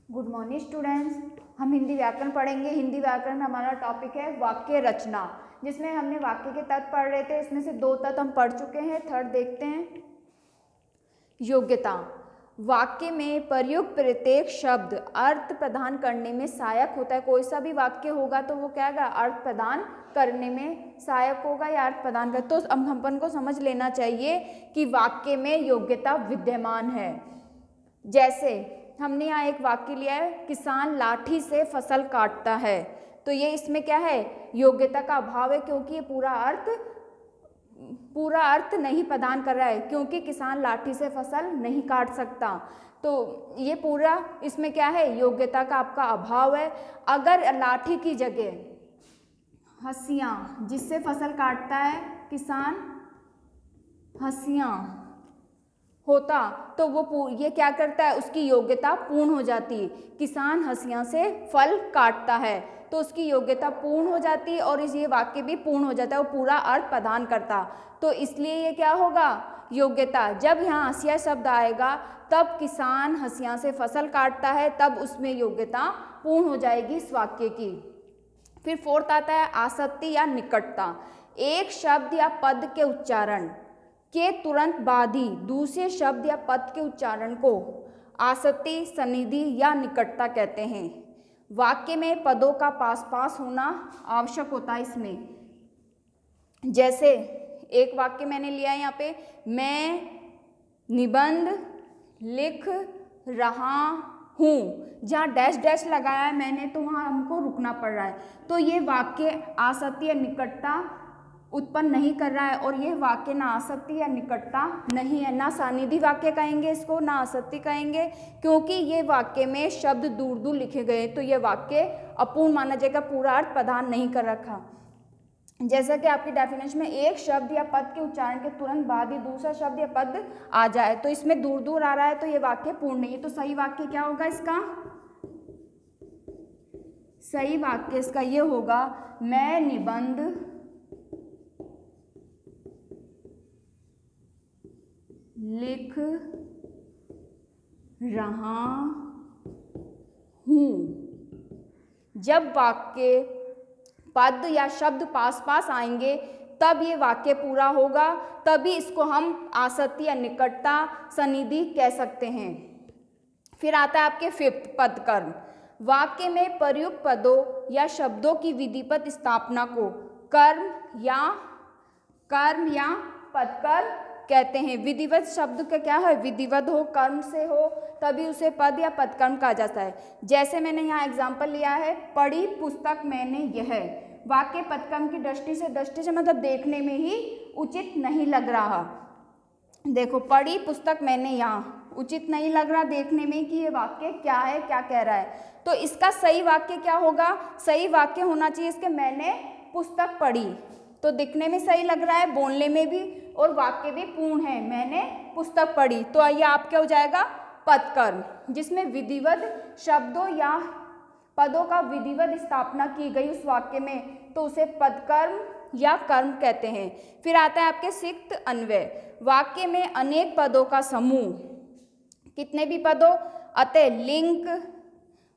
Good morning students. हम हिंदी व्याकरण पढ़ेंगे। हिंदी व्याकरण में हमारा टॉपिक है वाक्य रचना, जिसमें हमने वाक्य के तत्व पढ़ रहे थे। इसमें से 2 तत्व हम पढ़ चुके हैं, थर्ड देखते हैं। योग्यता। वाक्य में प्रयुक्त प्रत्येक शब्द अर्थ प्रदान करने में सहायक होता है। कोई सा भी वाक्य होगा तो वो क्या होगा, अर्थ प्रदान करने में सहायक होगा या अर्थ प्रदान कर। तो अब अपन को समझ लेना चाहिए कि वाक्य में योग्यता विद्यमान है। जैसे हमने यहाँ एक वाक्य लिया है, किसान लाठी से फसल काटता है, तो ये इसमें क्या है, योग्यता का अभाव है, क्योंकि ये पूरा अर्थ नहीं प्रदान कर रहा है, क्योंकि किसान लाठी से फसल नहीं काट सकता। तो ये पूरा इसमें क्या है, योग्यता का आपका अभाव है। अगर लाठी की जगह हंसियाँ, जिससे फसल काटता है किसान, हंसियाँ होता तो वो ये क्या करता है, उसकी योग्यता पूर्ण हो जाती है। किसान हंसिया से फल काटता है तो उसकी योग्यता पूर्ण हो जाती है और ये वाक्य भी पूर्ण हो जाता है, वो पूरा अर्थ प्रदान करता। तो इसलिए ये क्या होगा, योग्यता। जब यहाँ हंसिया शब्द आएगा तब किसान हंसिया से फसल काटता है, तब उसमें योग्यता पूर्ण हो जाएगी इस वाक्य की। फिर फोर्थ आता है आसक्ति या निकटता। एक शब्द या पद के उच्चारण के तुरंत बाद ही दूसरे शब्द या पद के उच्चारण को आसक्ति, सन्निधि या निकटता कहते हैं। वाक्य में पदों का पास होना आवश्यक होता है इसमें। जैसे एक वाक्य मैंने लिया है यहाँ पे, मैं निबंध लिख रहा हूँ, जहाँ डैश डैश लगाया है मैंने तो वहाँ हमको रुकना पड़ रहा है। तो ये वाक्य आसक्ति या निकटता उत्पन्न नहीं कर रहा है, और ये वाक्य ना आसक्ति या निकटता नहीं है, ना सानिध्य वाक्य कहेंगे इसको, ना आसक्ति कहेंगे, क्योंकि ये वाक्य में शब्द दूर दूर लिखे गए, तो ये वाक्य अपूर्ण माना जाएगा, पूरा अर्थ प्रदान नहीं कर रखा। जैसा कि आपकी डेफिनेशन में एक शब्द या पद के उच्चारण के तुरंत बाद ही दूसरा शब्द या पद आ जाए, तो इसमें दूर दूर आ रहा है तो ये वाक्य पूर्ण नहीं है। तो सही वाक्य क्या होगा इसका, सही वाक्य इसका ये होगा, मैं निबंध लिख रहा हूँ। जब वाक्य पद या शब्द पास आएंगे तब ये वाक्य पूरा होगा, तभी इसको हम आसक्ति या निकटता, सन्निधि कह सकते हैं। फिर आता है आपके फिफ्थ पदकर्म। वाक्य में प्रयुक्त पदों या शब्दों की विधिवत स्थापना को कर्म या पदकर्म कहते हैं। विधिवत शब्द का क्या है, विधिवत हो, कर्म से हो, तभी उसे पद या पदकर्म कहा जाता है। जैसे मैंने यहाँ एग्जाम्पल लिया है, पढ़ी पुस्तक मैंने यह, वाक्य पदकर्म की दृष्टि से मतलब देखने में ही उचित नहीं लग रहा। देखो, पढ़ी पुस्तक मैंने, यहाँ उचित नहीं लग रहा देखने में कि ये वाक्य क्या है, क्या कह रहा है। तो इसका सही वाक्य क्या होगा, सही वाक्य होना चाहिए इसके, मैंने पुस्तक पढ़ी, तो दिखने में सही लग रहा है, बोलने में भी, और वाक्य भी पूर्ण है, मैंने पुस्तक पढ़ी। तो आइए आप क्या हो जाएगा, पदकर्म, जिसमें विधिवत शब्दों या पदों का विधिवत स्थापना की गई उस वाक्य में, तो उसे पदकर्म या कर्म कहते हैं। फिर आता है आपके सिक्त अन्वय। वाक्य में अनेक पदों का समूह, कितने भी पदों, अतः लिंग,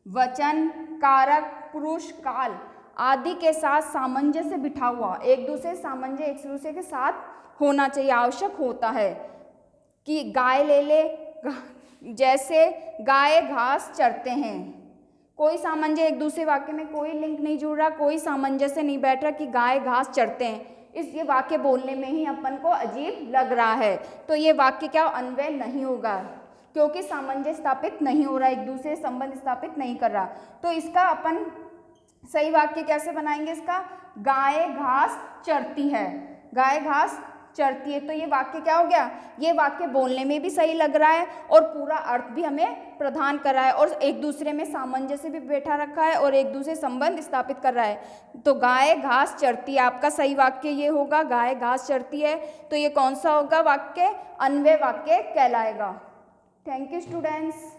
वचन, कारक, पुरुष, काल आदि के साथ सामंजस्य बिठा हुआ, एक दूसरे के साथ होना चाहिए, आवश्यक होता है। कि गाय ले ले, जैसे गाय घास चरते हैं, कोई सामंजस्य, एक दूसरे वाक्य में कोई लिंक नहीं जुड़ रहा, कोई सामंजस्य नहीं बैठ रहा कि गाय घास चरते हैं, ये वाक्य बोलने में ही अपन को अजीब लग रहा है, तो ये वाक्य क्या अन्वय नहीं होगा, क्योंकि सामंजस्य स्थापित नहीं हो रहा, एक दूसरे संबंध स्थापित नहीं कर रहा। तो इसका अपन सही वाक्य कैसे बनाएंगे, इसका गाय घास चरती है, गाय घास चरती है, तो ये वाक्य क्या हो गया, ये वाक्य बोलने में भी सही लग रहा है और पूरा अर्थ भी हमें प्रदान कर रहा है, और एक दूसरे में सामंजस्य भी बैठा रखा है और एक दूसरे संबंध स्थापित कर रहा है। तो गाय घास चरती है, आपका सही वाक्य ये होगा, गाय घास चरती है, तो ये कौन सा होगा वाक्य, अन्वय वाक्य कहलाएगा। Thank you students.